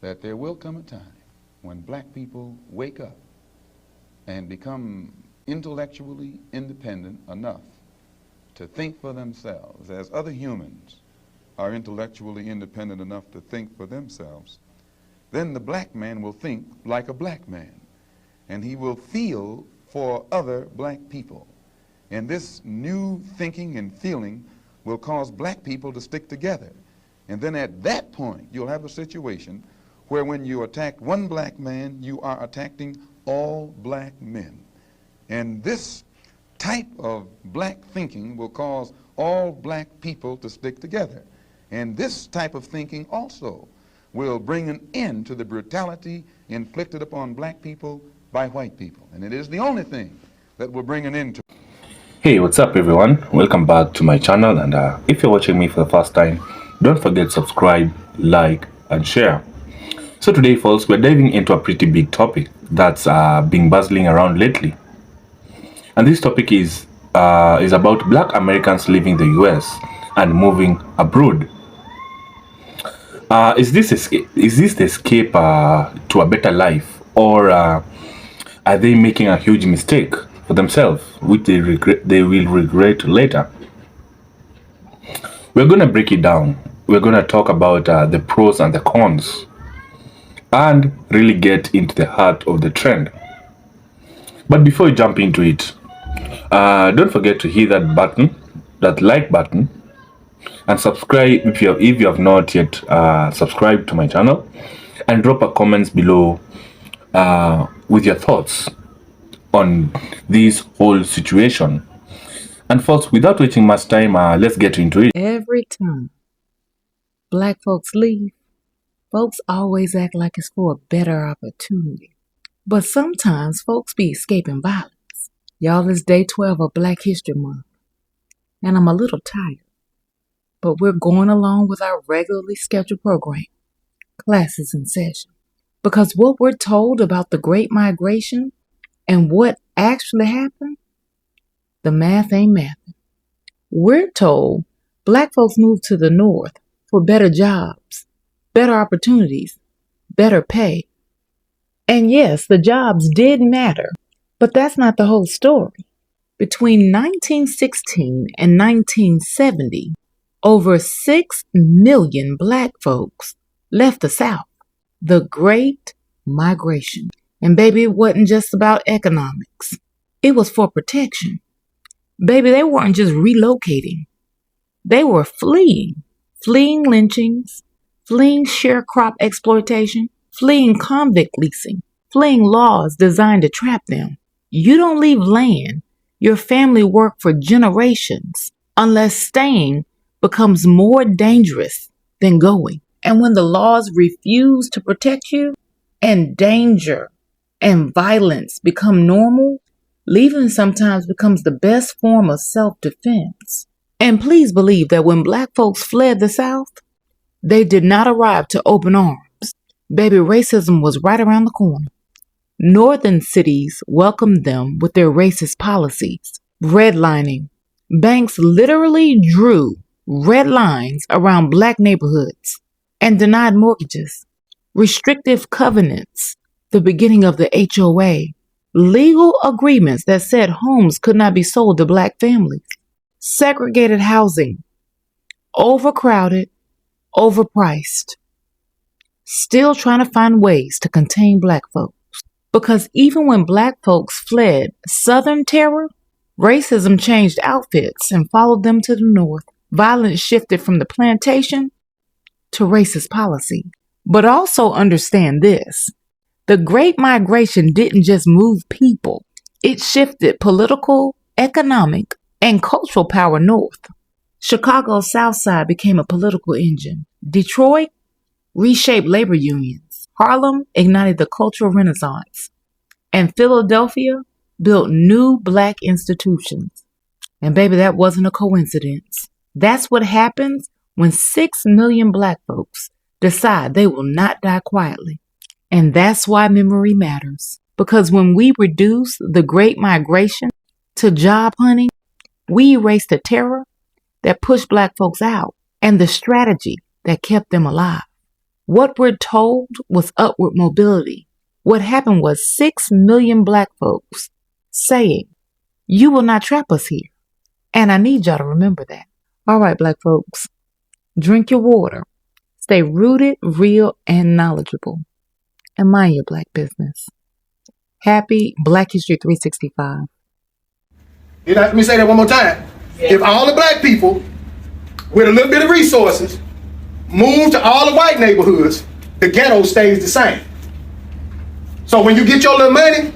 that there will come a time when black people wake up and become intellectually independent enough to think for themselves, as other humans are intellectually independent enough to think for themselves. Then the black man will think like a black man, and he will feel for other black people. And this new thinking and feeling will cause black people to stick together. And then at that point, you'll have a situation where when you attack one black man, you are attacking all black men. And this type of black thinking will cause all black people to stick together. And this type of thinking also will bring an end to the brutality inflicted upon black people by white people. And it is the only thing that will bring an end to. Hey, what's up everyone? Welcome back to my channel, and if you're watching me for the first time, don't forget to subscribe, like, and share. So today, folks, we're diving into a pretty big topic that's been bustling around lately. And this topic is about black Americans leaving the US and moving abroad. Is this the escape to a better life, or are they making a huge mistake for themselves, which they will regret later? We're going to break it down. We're going to talk about the pros and the cons, and really get into the heart of the trend. But before we jump into it, don't forget to hit that button, that like button, and subscribe if you have not yet subscribed to my channel, and drop a comments below with your thoughts on this whole situation. And folks, without wasting much time, let's get into it. Every time black folks leave, folks always act like it's for a better opportunity. But sometimes folks be escaping violence. Y'all, it's day 12 of Black History Month, and I'm a little tired. But we're going along with our regularly scheduled program, classes in session. Because what we're told about the Great Migration and what actually happened, the math ain't mathing. We're told black folks moved to the North for better jobs, better opportunities, better pay. And yes, the jobs did matter, but that's not the whole story. Between 1916 and 1970, over 6 million black folks left the South. The Great Migration. And baby, it wasn't just about economics. It was for protection. Baby, they weren't just relocating. They were fleeing. Fleeing lynchings, fleeing sharecrop exploitation, fleeing convict leasing, fleeing laws designed to trap them. You don't leave land your family worked for generations unless staying becomes more dangerous than going. And when the laws refuse to protect you and danger and violence become normal, leaving sometimes becomes the best form of self-defense. And please believe that when black folks fled the South, they did not arrive to open arms. Baby, racism was right around the corner. Northern cities welcomed them with their racist policies. Redlining. Banks literally drew red lines around black neighborhoods and denied mortgages. Restrictive covenants, the beginning of the HOA. Legal agreements that said homes could not be sold to black families. Segregated housing. Overcrowded, overpriced. Still trying to find ways to contain black folks. Because even when black folks fled Southern terror, racism changed outfits and followed them to the North. Violence shifted from the plantation to racist policy. But also understand this. The Great Migration didn't just move people. It shifted political, economic, and cultural power north. Chicago's South Side became a political engine. Detroit reshaped labor unions. Harlem ignited the cultural renaissance. And Philadelphia built new black institutions. And baby, that wasn't a coincidence. That's what happens when 6 million black folks decide they will not die quietly. And that's why memory matters. Because when we reduce the Great Migration to job hunting, we erase the terror that pushed black folks out and the strategy that kept them alive. What we're told was upward mobility. What happened was 6 million black folks saying, "You will not trap us here." And I need y'all to remember that. All right, black folks, drink your water. Stay rooted, real, and knowledgeable. And mind your black business. Happy Black History 365. Let me say that one more time. If all the black people with a little bit of resources move to all the white neighborhoods, the ghetto stays the same. So when you get your little money,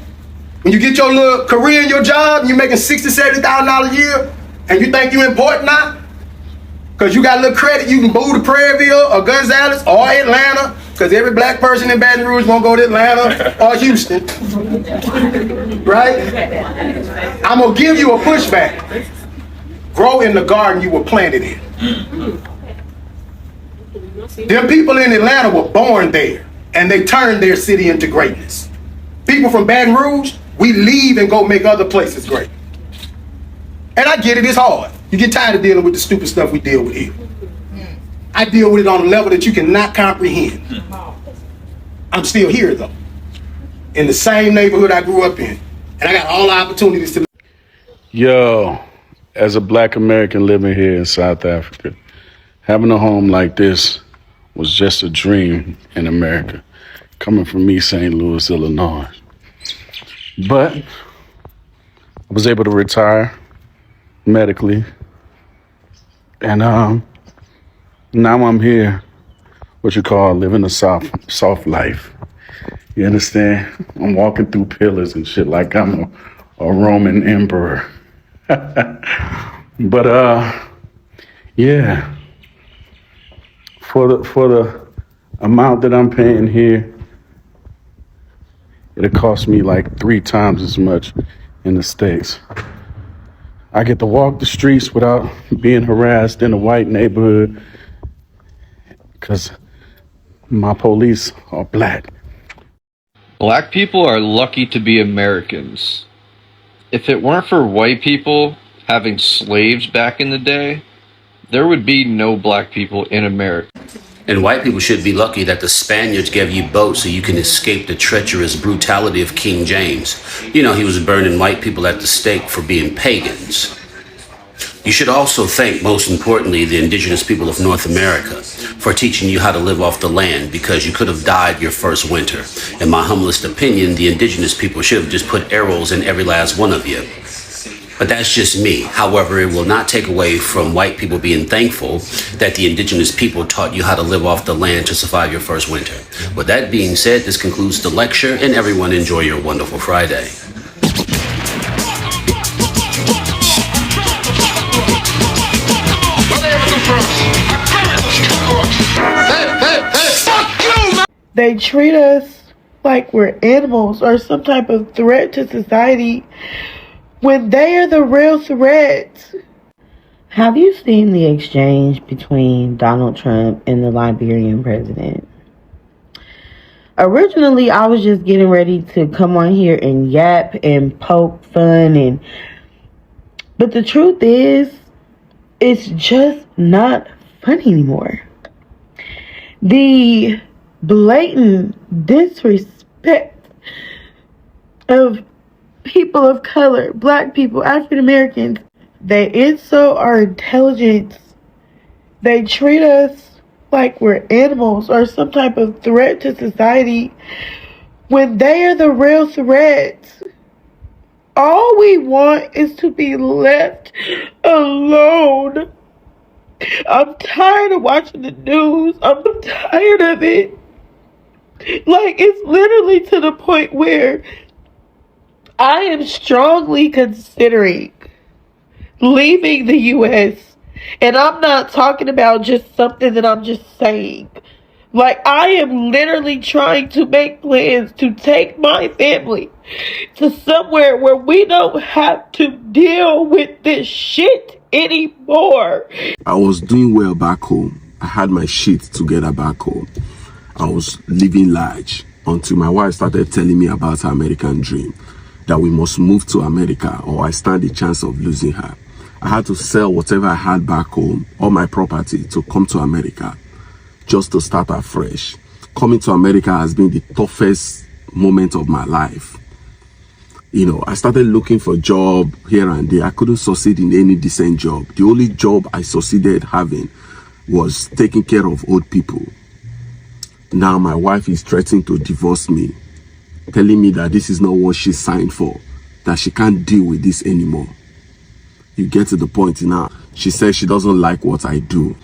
when you get your little career in your job, and you're making $60,000, $70,000 a year, and you think you're important now, because you got a little credit, you can move to Prairieville or Gonzales or Atlanta, because every black person in Baton Rouge won't go to Atlanta or Houston. Right? I'm going to give you a pushback. Grow in the garden you were planted in. Them people in Atlanta were born there, and they turned their city into greatness. People from Baton Rouge, we leave and go make other places great. And I get it, it's hard. You get tired of dealing with the stupid stuff we deal with here. I deal with it on a level that you cannot comprehend. I'm still here though, in the same neighborhood I grew up in. And I got all the opportunities to. Yo, as a black American living here in South Africa, having a home like this was just a dream in America, coming from me, St. Louis, Illinois. But I was able to retire medically, and now I'm here, what you call living a soft life. You understand? I'm walking through pillars and shit like I'm a Roman emperor. But yeah, for the amount that I'm paying here, it'll cost me like 3 times as much in the States. I get to walk the streets without being harassed in a white neighborhood because my police are black. Black people are lucky to be Americans. If it weren't for white people having slaves back in the day, there would be no black people in America. And white people should be lucky that the Spaniards gave you boats so you can escape the treacherous brutality of King James. You know, he was burning white people at the stake for being pagans. You should also thank, most importantly, the indigenous people of North America for teaching you how to live off the land, because you could have died your first winter. In my humblest opinion, the indigenous people should have just put arrows in every last one of you. But that's just me. However, it will not take away from white people being thankful that the indigenous people taught you how to live off the land to survive your first winter. With that being said, this concludes the lecture, and everyone enjoy your wonderful Friday. They treat us like we're animals or some type of threat to society when they are the real threat. Have you seen the exchange between Donald Trump and the Liberian president? Originally, I was just getting ready to come on here and yap and poke fun, but the truth is, it's just not funny anymore. The blatant disrespect of people of color, black people, African Americans, they insult our intelligence. They treat us like we're animals or some type of threat to society when they are the real threat. All we want is to be left alone. I'm tired of watching the news. I'm tired of it. Like, it's literally to the point where I am strongly considering leaving the U.S. And I'm not talking about just something that I'm just saying. Like, I am literally trying to make plans to take my family to somewhere where we don't have to deal with this shit anymore. I was doing well back home. I had my shit together back home. I was living large until my wife started telling me about her American dream, that we must move to America or I stand a chance of losing her. I had to sell whatever I had back home, all my property, to come to America just to start afresh. coming to America has been the toughest moment of my life. You know, I started looking for a job here and there. I couldn't succeed in any decent job. The only job I succeeded having was taking care of old people. Now my wife is threatening to divorce me, telling me that this is not what she signed for, that she can't deal with this anymore. You get to the point now. She says she doesn't like what I do.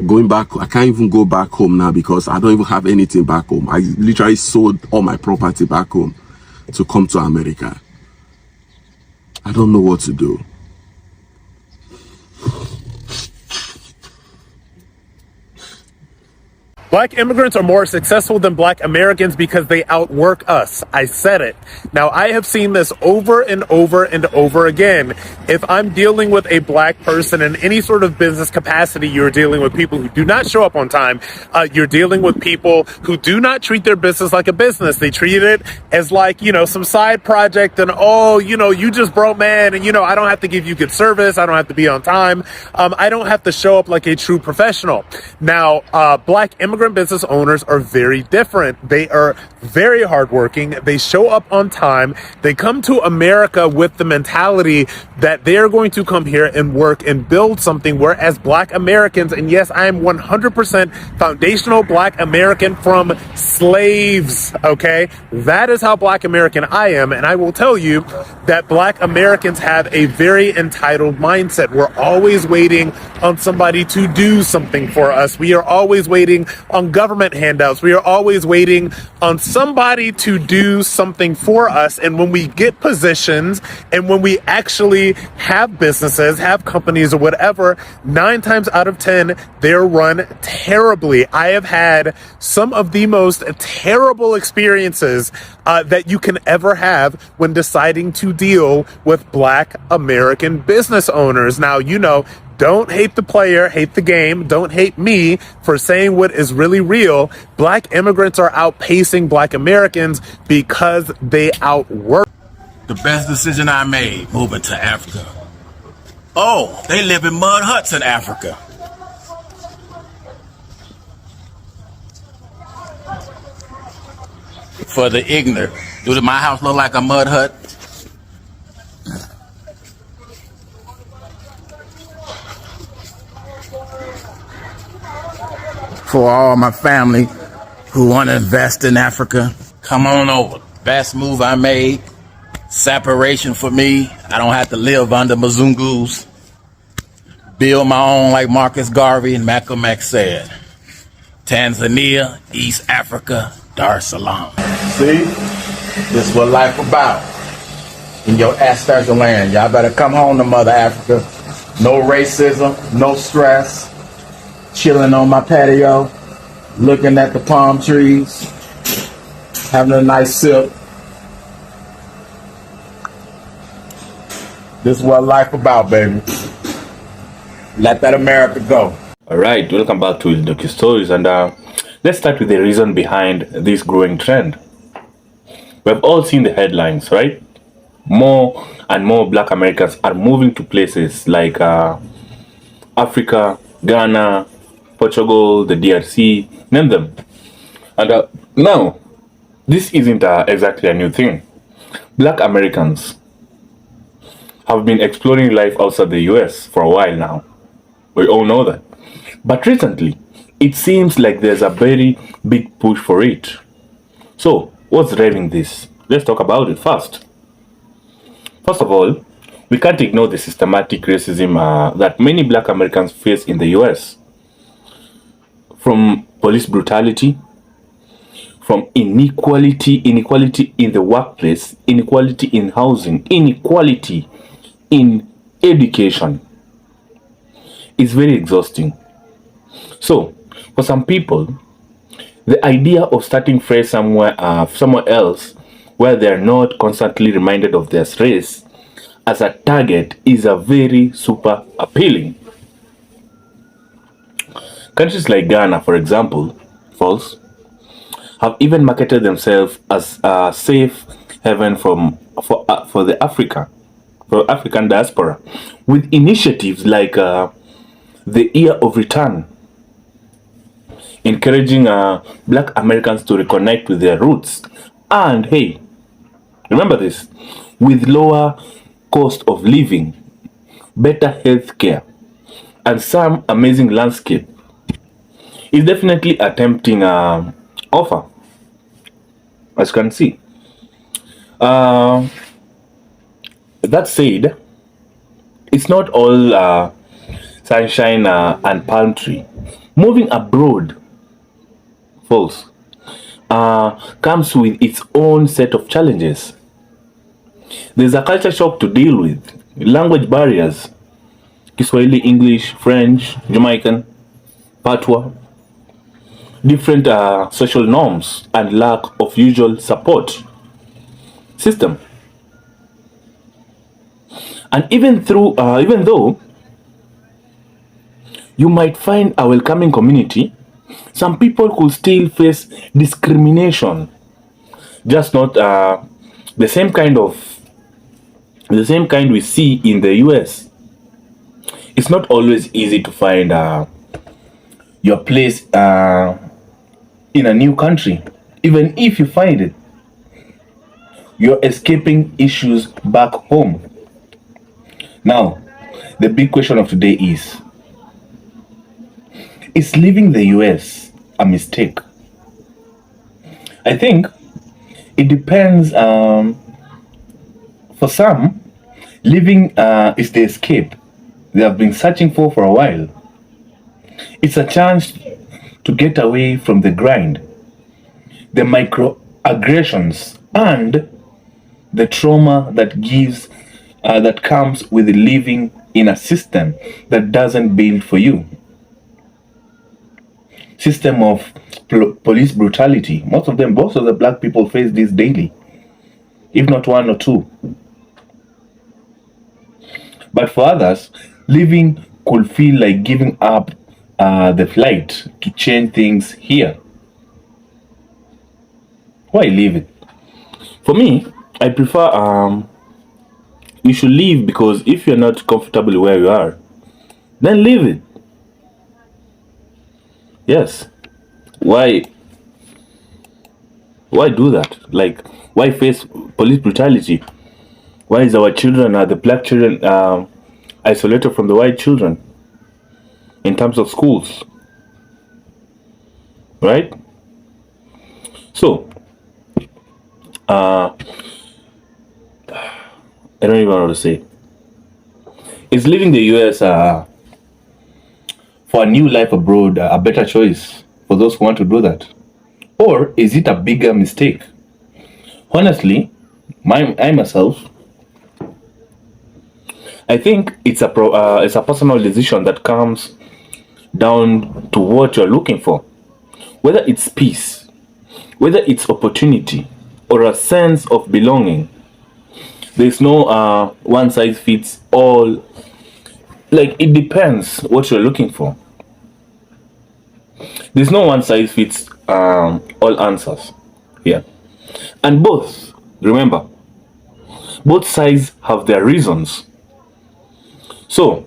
Going back, I can't even go back home now because I don't even have anything back home. I literally sold all my property back home to come to America. I don't know what to do. Black immigrants are more successful than Black Americans because they outwork us. I said it. Now, I have seen this over and over and over again. If I'm dealing with a Black person in any sort of business capacity, you're dealing with people who do not show up on time. You're dealing with people who do not treat their business like a business. They treat it as like, you know, some side project and, oh, you know, you just broke, man. And, you know, I don't have to give you good service. I don't have to be on time. I don't have to show up like a true professional. Now, Black immigrant business owners are very different. They are very hardworking. They show up on time. They come to America with the mentality that they're going to come here and work and build something, whereas Black Americans, and yes, I am 100% foundational Black American from slaves, okay? That is how Black American I am, and I will tell you that Black Americans have a very entitled mindset. We're always waiting on somebody to do something for us. We are always waiting on government handouts. We are always waiting on somebody to do something for us. And when we get positions and when we actually have businesses, have companies or whatever, 9 times out of 10, they're run terribly. I have had some of the most terrible experiences that you can ever have when deciding to deal with Black American business owners. Now, you know, don't hate the player, hate the game. Don't hate me for saying what is really real. Black immigrants are outpacing Black Americans because they outwork. The best decision I made, moving to Africa. Oh, they live in mud huts in Africa. For the ignorant, do my house look like a mud hut? For all my family who want to invest in Africa, come on over. Best move I made. Separation for me. I don't have to live under Mzungus. Build my own, like Marcus Garvey and Malcolm X said. Tanzania, East Africa, Dar es Salaam. See? This is what life about. In your ancestral land. Y'all better come home to Mother Africa. No racism, no stress. Chilling on my patio, looking at the palm trees, having a nice sip. This is what life about, baby. Let that America go. All right, welcome back to Docu Stories, and let's start with the reason behind this growing trend. We've all seen the headlines, right? More and more Black Americans are moving to places like Africa, Ghana, Portugal, the DRC, name them. And now, this isn't exactly a new thing. Black Americans have been exploring life outside the US for a while now. We all know that. But recently, it seems like there's a very big push for it. So, what's driving this? Let's talk about it first. First of all, we can't ignore the systematic racism that many Black Americans face in the US. From police brutality, from inequality in the workplace, inequality in housing, inequality in education. It's very exhausting. So, for some people, the idea of starting fresh somewhere else where they're not constantly reminded of their race as a target is a very super appealing. Countries like Ghana, for example, have even marketed themselves as a safe haven for the African diaspora, with initiatives like the Year of Return. encouraging Black Americans to reconnect with their roots. And hey, remember this, with lower cost of living, better health care, and some amazing landscape. It's definitely a tempting offer, as you can see. That said, it's not all sunshine and palm tree. Moving abroad, folks, comes with its own set of challenges. There's a culture shock to deal with, language barriers, Kiswahili, English, French, Jamaican, Patois, different social norms, and lack of usual support system. And even though you might find a welcoming community, some people could still face discrimination. Just not the same kind we see in the US. It's not always easy to find your place in a new country. Even if you find it, you're escaping issues back home. Now, the big question of today is leaving the US a mistake? I think it depends. For some, leaving is the escape they have been searching for a while. It's a chance to get away from the grind, the microaggressions, and the trauma that comes with living in a system that doesn't build for you. System of police brutality. Most of the Black people face this daily, if not one or two. But for others, leaving could feel like giving up the flight to change things here. Why leave it? For me, I prefer you should leave, because if you're not comfortable where you are, then leave it. Yes. Why do that? Like, why face police brutality? Why is our children, the Black children, isolated from the white children in terms of schools? Right? So, I don't even know what to say. Is leaving the US for a new life abroad a better choice for those who want to do that? Or is it a bigger mistake? Honestly, I myself, I think it's a personal decision that comes down to what you're looking for. Whether it's peace, whether it's opportunity, or a sense of belonging. There's no one size fits all. Like, it depends what you're looking for. There's no one size fits all answers here. And both, remember, both sides have their reasons. So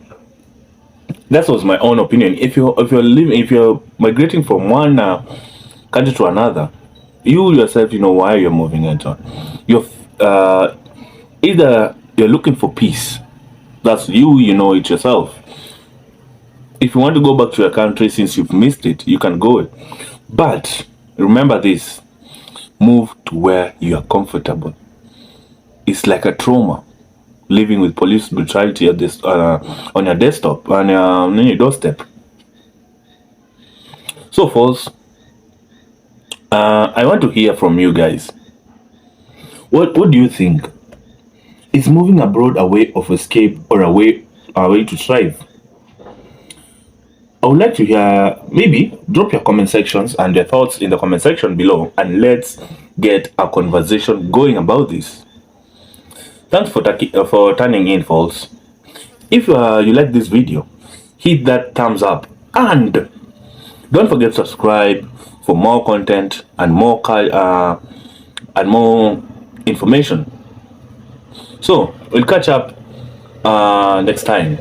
that was my own opinion. If you're migrating from one country to another, you yourself, you know why you're moving into. You're either you're looking for peace. That's you know it yourself. If you want to go back to your country since you've missed it, you can go. But remember this: move to where you are comfortable. It's like a trauma. Living with police brutality at this, on your desktop, on your doorstep. So, folks, I want to hear from you guys. What do you think? Is moving abroad a way of escape or a way to thrive? I would like to hear. Maybe drop your comment sections and your thoughts in the comment section below, and let's get a conversation going about this. Thanks for turning in, folks. If you like this video, hit that thumbs up, and don't forget to subscribe for more content and more information. So we'll catch up next time.